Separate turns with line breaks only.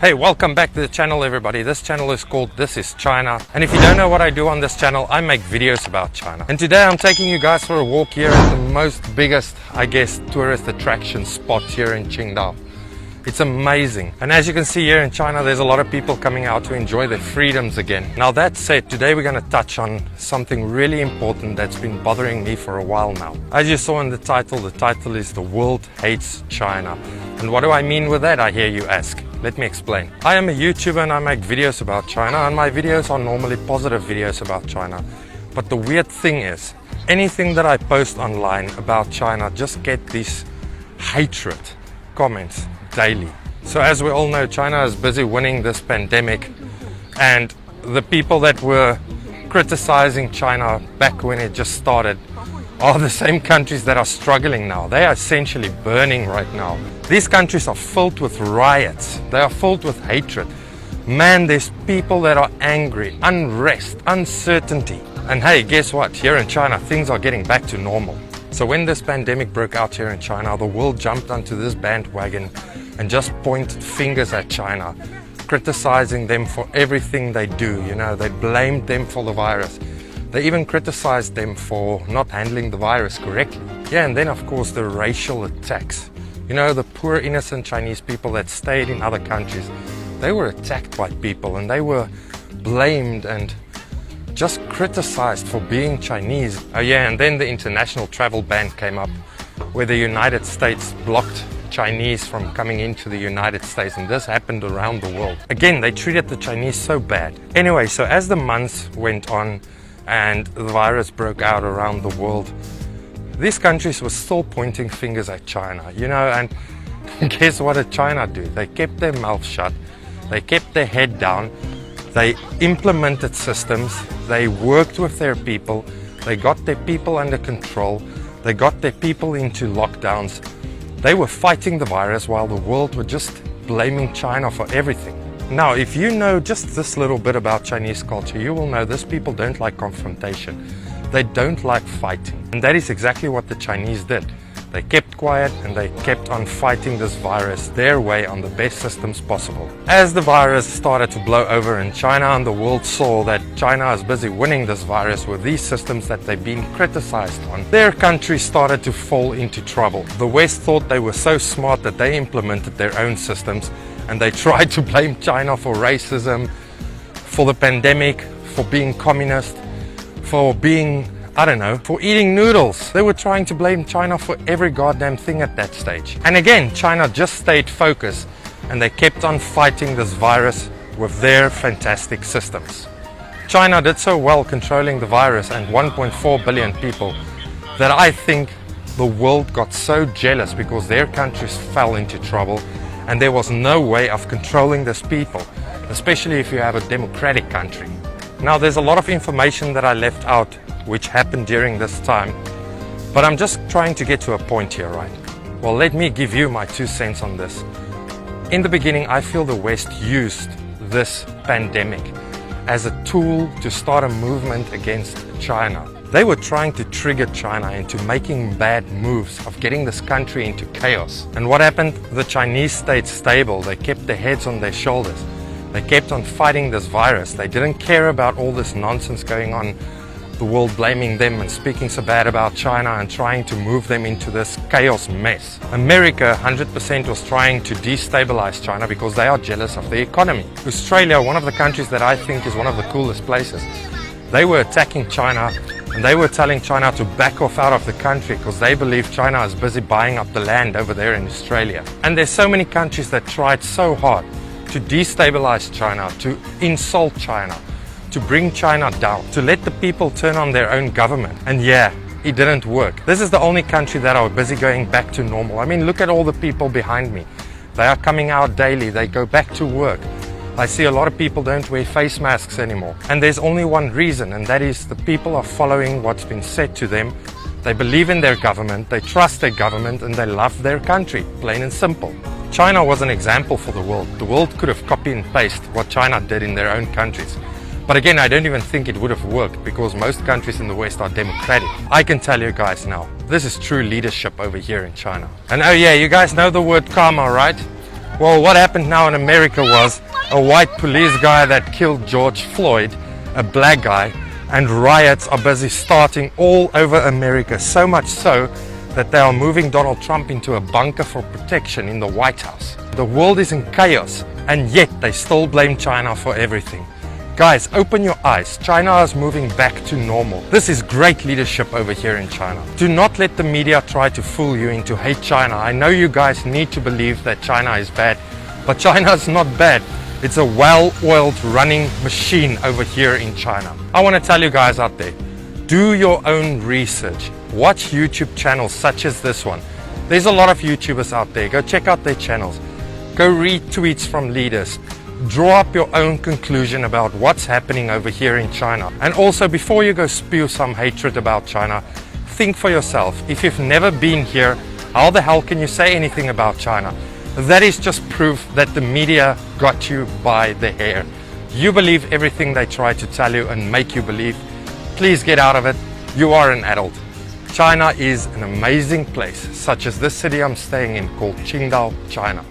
Hey, welcome back to the channel everybody. This channel is called This is China, and if you don't know what I do on this channel, I make videos about China. And today I'm taking you guys for a walk here at the biggest, I guess, tourist attraction spot here in Qingdao. It's amazing. And as you can see here in China, there's a lot of people coming out to enjoy their freedoms again. Now that said, today we're going to touch on something really important that's been bothering me for a while now. As you saw in the title is The World Hates China. And what do I mean with that, I hear you ask? Let me explain. I am a YouTuber and I make videos about China, and my videos are normally positive videos about China. But the weird thing is, anything that I post online about China just get these hatred comments daily. So as we all know, China is busy winning this pandemic, and the people that were criticizing China back when it just started are the same countries that are struggling now. They are essentially burning right now. These countries are filled with riots. They are filled with hatred. Man, there's people that are angry, unrest, uncertainty. And hey, guess what? Here in China, things are getting back to normal. So when this pandemic broke out here in China, the world jumped onto this bandwagon and just pointed fingers at China, criticizing them for everything they do. You know, they blamed them for the virus. They even criticized them for not handling the virus correctly. Yeah, and then of course the racial attacks. You know, the poor innocent Chinese people that stayed in other countries, they were attacked by people and they were blamed and just criticized for being Chinese. Oh yeah, and then the international travel ban came up, where the United States blocked Chinese from coming into the United States, and this happened around the world. Again, they treated the Chinese so bad. Anyway, so as the months went on and the virus broke out around the world, these countries were still pointing fingers at China, you know, and guess what did China do? They kept their mouth shut, they kept their head down, they implemented systems, they worked with their people, they got their people under control, they got their people into lockdowns. They were fighting the virus while the world were just blaming China for everything. Now, if you know just this little bit about Chinese culture, you will know these people don't like confrontation. They don't like fighting. And that is exactly what the Chinese did. They kept quiet and they kept on fighting this virus their way on the best systems possible. As the virus started to blow over in China and the world saw that China is busy winning this virus with these systems that they've been criticized on, their country started to fall into trouble. The West thought they were so smart that they implemented their own systems, and they tried to blame China for racism, for the pandemic, for being communist, for being, I don't know, for eating noodles. They were trying to blame China for every goddamn thing at that stage. And again, China just stayed focused and they kept on fighting this virus with their fantastic systems. China did so well controlling the virus and 1.4 billion people that I think the world got so jealous because their countries fell into trouble and there was no way of controlling these people, especially if you have a democratic country. Now, there's a lot of information that I left out which happened during this time, but I'm just trying to get to a point here, right? Well, let me give you my 2 cents on this. In the beginning, I feel the West used this pandemic as a tool to start a movement against China. They were trying to trigger China into making bad moves of getting this country into chaos. And what happened? The Chinese stayed stable. They kept their heads on their shoulders. They kept on fighting this virus. They didn't care about all this nonsense going on, the world blaming them and speaking so bad about China and trying to move them into this chaos mess. America 100% was trying to destabilize China because they are jealous of the economy. Australia, one of the countries that I think is one of the coolest places, they were attacking China and they were telling China to back off out of the country because they believe China is busy buying up the land over there in Australia. And there's so many countries that tried so hard to destabilize China, to insult China, to bring China down, to let the people turn on their own government. And yeah, it didn't work. This is the only country that are busy going back to normal. I mean, look at all the people behind me. They are coming out daily. They go back to work. I see a lot of people don't wear face masks anymore. And there's only one reason, and that is the people are following what's been said to them. They believe in their government, they trust their government, and they love their country, plain and simple. China was an example for the world. The world could have copy and paste what China did in their own countries. But again, I don't even think it would have worked because most countries in the West are democratic. I can tell you guys now, this is true leadership over here in China. And oh yeah, you guys know the word karma, right? Well, what happened now in America was a white police guy that killed George Floyd, a black guy, and riots are busy starting all over America, so much so that they are moving Donald Trump into a bunker for protection in the White House. The world is in chaos, and yet they still blame China for everything. Guys, open your eyes. China is moving back to normal. This is great leadership over here in China. Do not let the media try to fool you into hate China. I know you guys need to believe that China is bad, but China is not bad. It's a well-oiled running machine over here in China. I want to tell you guys out there, do your own research. Watch YouTube channels such as this one. There's a lot of YouTubers out there. Go check out their channels. Go read tweets from leaders. Draw up your own conclusion about what's happening over here in China. And also, before you go spew some hatred about China, think for yourself. If you've never been here, how the hell can you say anything about China? That is just proof that the media got you by the hair. You believe everything they try to tell you and make you believe. Please get out of it. You are an adult. China is an amazing place, such as this city I'm staying in called Qingdao, China.